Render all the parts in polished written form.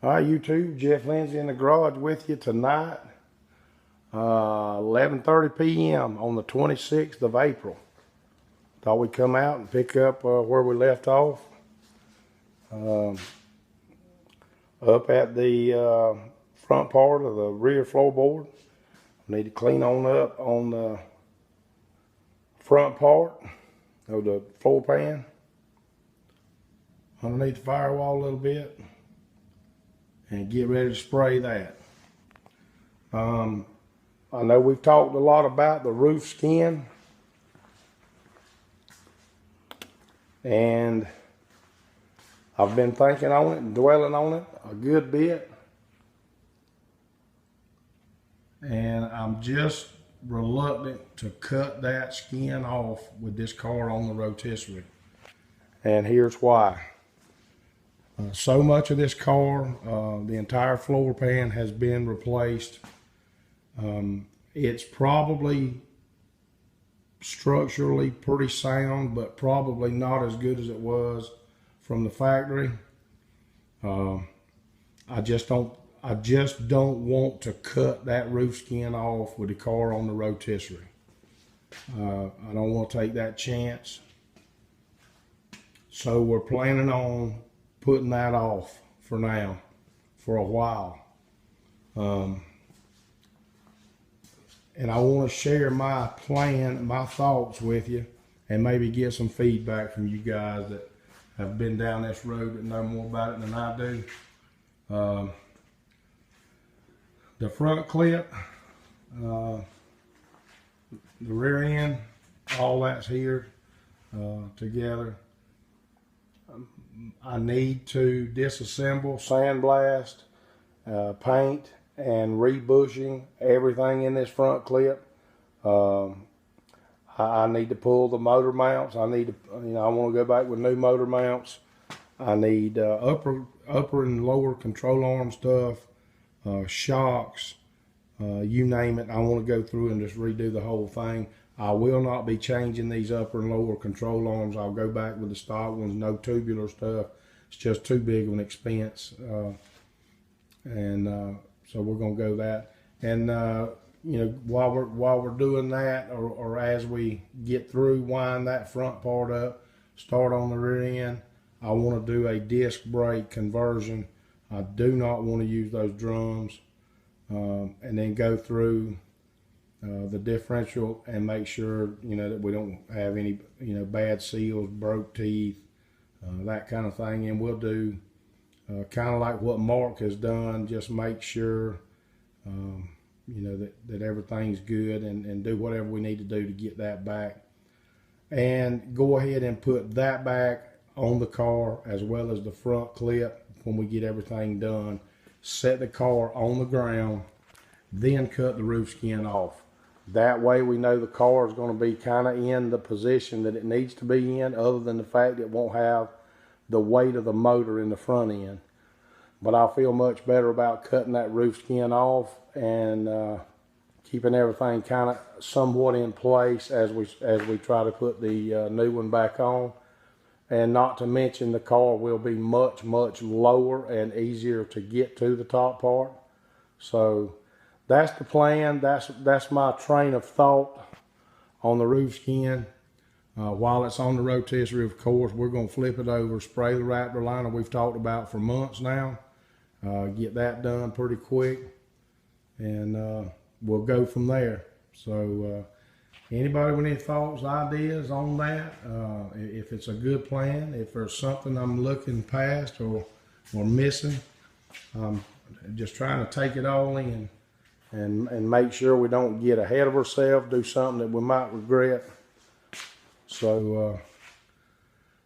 Hi YouTube, Jeff Lindsay in the garage with you tonight, 11:30 p.m. on the 26th of April. Thought we'd come out and pick up where we left off. Up at the front part of the rear floorboard. Need to clean on up on the front part of the floor pan. Underneath the firewall a little bit. And get ready to spray that. I know we've talked a lot about the roof skin, and I've been thinking on it and dwelling on it a good bit, and I'm just reluctant to cut that skin off with this car on the rotisserie, and here's why. So much of this car, the entire floor pan has been replaced. It's probably structurally pretty sound, but probably not as good as it was from the factory. I just don't want to cut that roof skin off with the car on the rotisserie. I don't want to take that chance. So we're planning on putting that off for now, for a while. And I want to share my plan, my thoughts with you, and maybe get some feedback from you guys that have been down this road that know more about it than I do. The front clip, the rear end, all that's here together. I need to disassemble, sandblast, paint, and rebushing everything in this front clip. I need to pull the motor mounts. I need to, I want to go back with new motor mounts. I need upper and lower control arm stuff, shocks, you name it. I want to go through and just redo the whole thing. I will not be changing these upper and lower control arms. I'll go back with the stock ones, no tubular stuff. It's just too big of an expense. So we're gonna go that. And while we're doing that, or as we get through, wind that front part up, start on the rear end, I want to do a disc brake conversion. I do not want to use those drums, and then go through the differential and make sure that we don't have any bad seals, broke teeth, that kind of thing. And we'll do kind of like what Mark has done, just make sure that everything's good, and do whatever we need to do to get that back, and go ahead and put that back on the car as well as the front clip when we get everything done. Set the car on the ground, then cut the roof skin off. That way we know the car is going to be kind of in the position that it needs to be in, other than the fact it won't have the weight of the motor in the front end. But I feel much better about cutting that roof skin off and keeping everything kind of somewhat in place as we try to put the new one back on. And not to mention, the car will be much lower and easier to get to the top part. So that's the plan. That's my train of thought on the roof skin. While it's on the rotisserie, of course, we're going to flip it over, spray the Raptor liner we've talked about for months now. Get that done pretty quick, and we'll go from there. So anybody with any thoughts, ideas on that, if it's a good plan, if there's something I'm looking past or missing, just trying to take it all in and make sure we don't get ahead of ourselves, do something that we might regret. So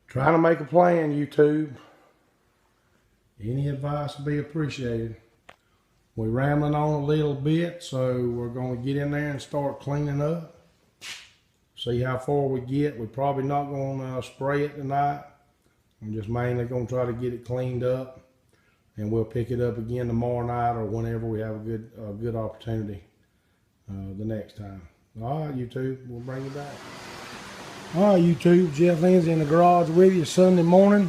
trying to make a plan, YouTube. Any advice would be appreciated. We're rambling on a little bit, so we're going to get in there and start cleaning up. See how far we get. We're probably not going to spray it tonight. I'm just mainly going to try to get it cleaned up, and we'll pick it up again tomorrow night or whenever we have a good opportunity the next time. All right, YouTube, we'll bring you back. All right, YouTube, Jeff Lindsay in the garage with you Sunday morning.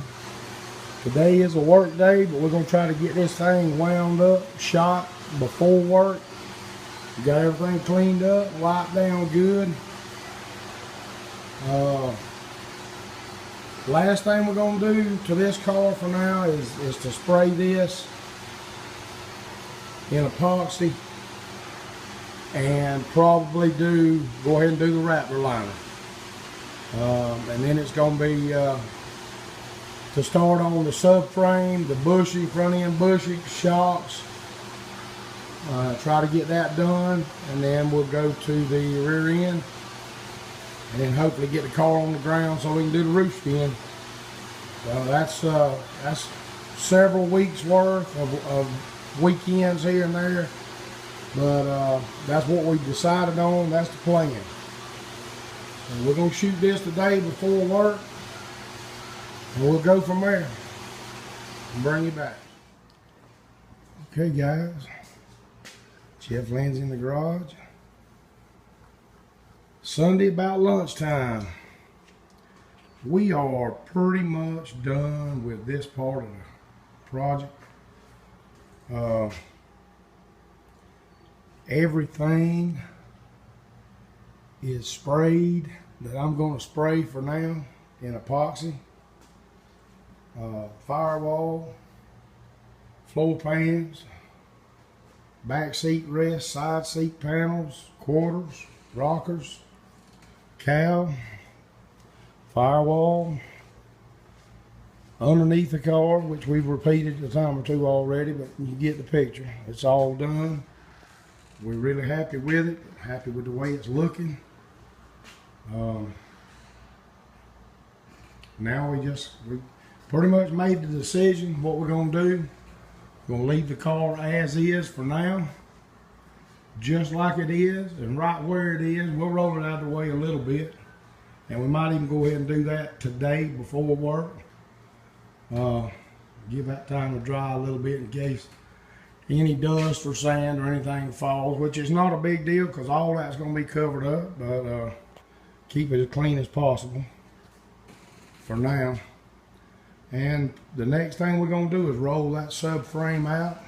Today is a work day, but we're going to try to get this thing wound up, shot before work. Got everything cleaned up, wiped down good. Last thing we're going to do to this car for now is to spray this in epoxy and probably go ahead and do the Raptor liner. And then it's going to be to start on the subframe, the bushing, front end bushing, shocks. Try to get that done, and then we'll go to the rear end, and then hopefully get the car on the ground so we can do the roof skin. That's several weeks worth of weekends here and there, but that's what we decided on. That's the plan. And we're going to shoot this today before work, and we'll go from there and bring you back. Okay, guys. Jeff lands in the garage. Sunday about lunchtime. We are pretty much done with this part of the project. Everything is sprayed that I'm going to spray for now in epoxy. Firewall, floor pans, back seat rests, side seat panels, quarters, rockers, cowl, firewall, underneath the car, which we've repeated a time or two already, but you get the picture. It's all done. We're really happy with it, happy with the way it's looking. Now we pretty much made the decision what we're going to do. We're going to leave the car as is for now, just like it is, and right where it is. We'll roll it out of the way a little bit, and we might even go ahead and do that today before work. Give that time to dry a little bit in case any dust or sand or anything falls, which is not a big deal because all that's going to be covered up, but keep it as clean as possible for now. And the next thing we're going to do is roll that subframe out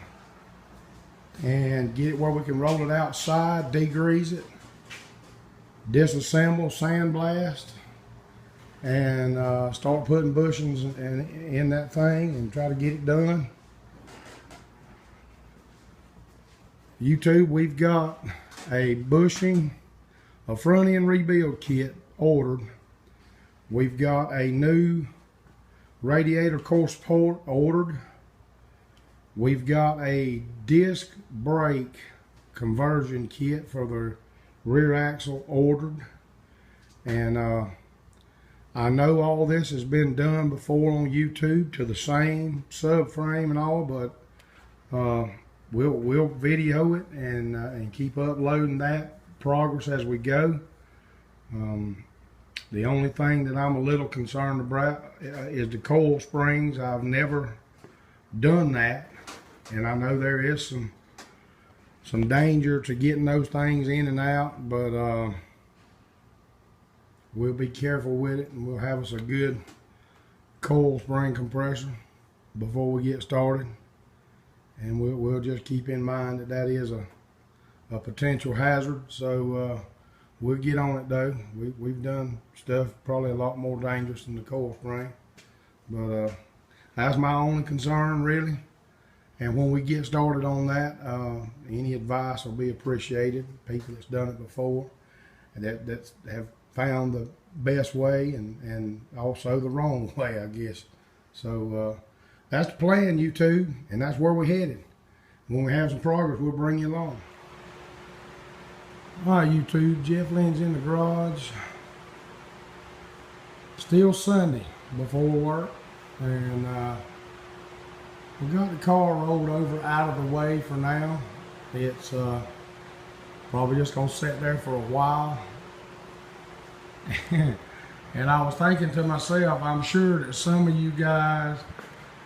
and get it where we can roll it outside, degrease it, disassemble, sandblast, and start putting bushings in that thing and try to get it done. YouTube, we've got a bushing, a front end rebuild kit ordered. We've got a new radiator core support ordered. We've got a disc brake conversion kit for the rear axle ordered. And I know all this has been done before on YouTube to the same subframe and all, but we'll video it and keep uploading that progress as we go. The only thing that I'm a little concerned about is the coil springs. I've never done that, and I know there is some danger to getting those things in and out, but we'll be careful with it, and we'll have us a good coil spring compressor before we get started. And we'll just keep in mind that is a potential hazard. So we'll get on it though. We've done stuff probably a lot more dangerous than the coil spring, but that's my only concern really. And when we get started on that, any advice will be appreciated. People that's done it before and that have found the best way and also the wrong way, I guess. So that's the plan, YouTube, and that's where we're headed. When we have some progress, we'll bring you along. All right, YouTube, Jeff Lynn's in the garage. Still Sunday before work, and we got the car rolled over out of the way for now. It's probably just gonna sit there for a while. And I was thinking to myself, I'm sure that some of you guys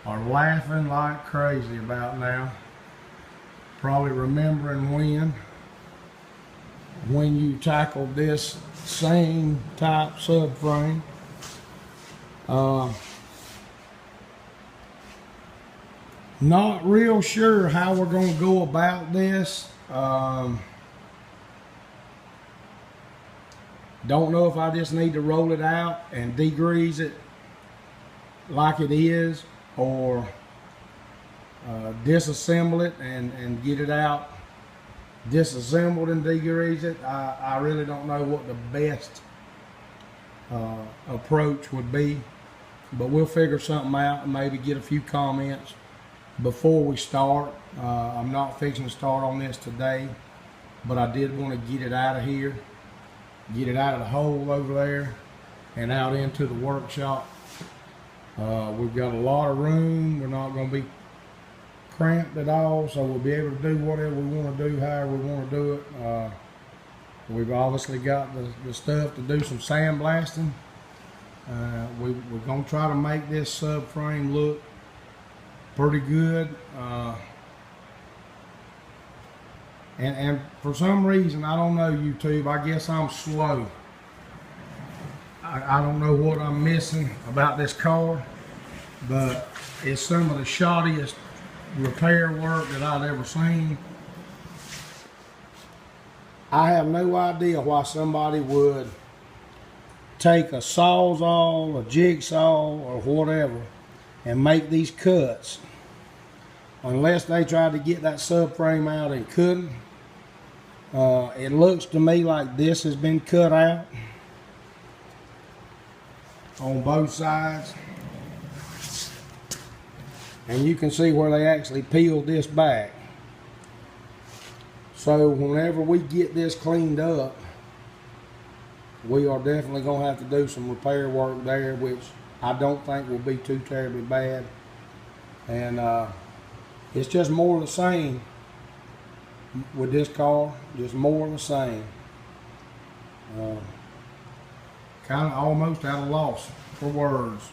are laughing like crazy about now. Probably remembering when you tackled this same type subframe. Not real sure how we're going to go about this. Don't know if I just need to roll it out and degrease it like it is, or disassemble it and get it out disassembled and degrease it. I really don't know what the best approach would be, but we'll figure something out and maybe get a few comments before we start. I'm not fixing to start on this today, but I did want to get it out of here, get it out of the hole over there and out into the workshop. We've got a lot of room. We're not going to be cramped at all, so we'll be able to do whatever we want to do, however we want to do it. We've obviously got the stuff to do some sandblasting. We're going to try to make this subframe look pretty good. And for some reason, I don't know, YouTube, I guess I'm slow. I don't know what I'm missing about this car, but it's some of the shoddiest repair work that I've ever seen. I have no idea why somebody would take a sawzall, a jigsaw, or whatever and make these cuts, unless they tried to get that subframe out and couldn't. It looks to me like this has been cut out on both sides, and you can see where they actually peeled this back. So whenever we get this cleaned up, we are definitely going to have to do some repair work there, which I don't think will be too terribly bad. And it's just more of the same with this car, just more of the same. Kind of almost at a loss for words.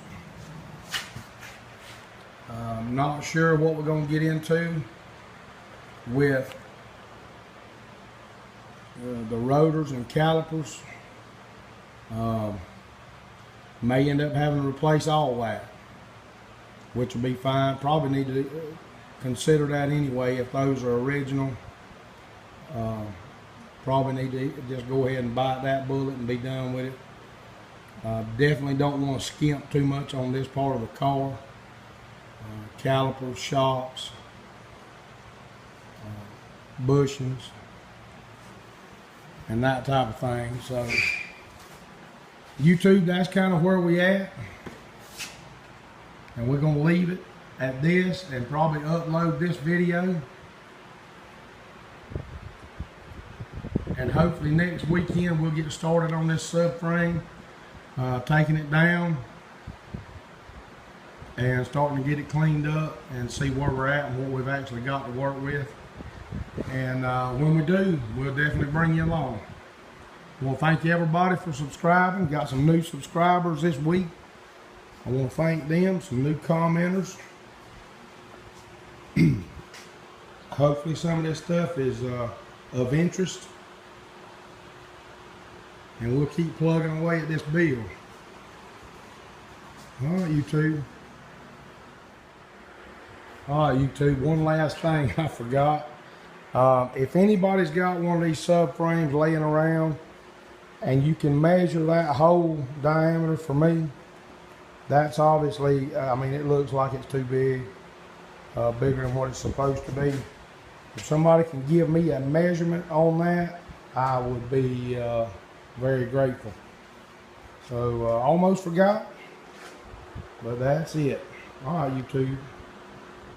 I'm not sure what we're going to get into with the rotors and calipers. May end up having to replace all that, which will be fine. Probably need to consider that anyway if those are original. Probably need to just go ahead and bite that bullet and be done with it. Definitely don't want to skimp too much on this part of the car. Calipers, shocks, bushings, and that type of thing. So YouTube, that's kind of where we at, and we're going to leave it at this and probably upload this video, and hopefully next weekend we'll get started on this subframe, taking it down and starting to get it cleaned up and see where we're at and what we've actually got to work with. And when we do, we'll definitely bring you along. Well, thank you everybody for subscribing. Got some new subscribers this week. I want to thank them, some new commenters. Hopefully some of this stuff is of interest. And we'll keep plugging away at this build. Alright, YouTube. Alright, YouTube, one last thing I forgot. If anybody's got one of these subframes laying around and you can measure that hole diameter for me, that's obviously, I mean, it looks like it's too big, bigger than what it's supposed to be. If somebody can give me a measurement on that, I would be very grateful. So almost forgot, but that's it. All right, YouTube.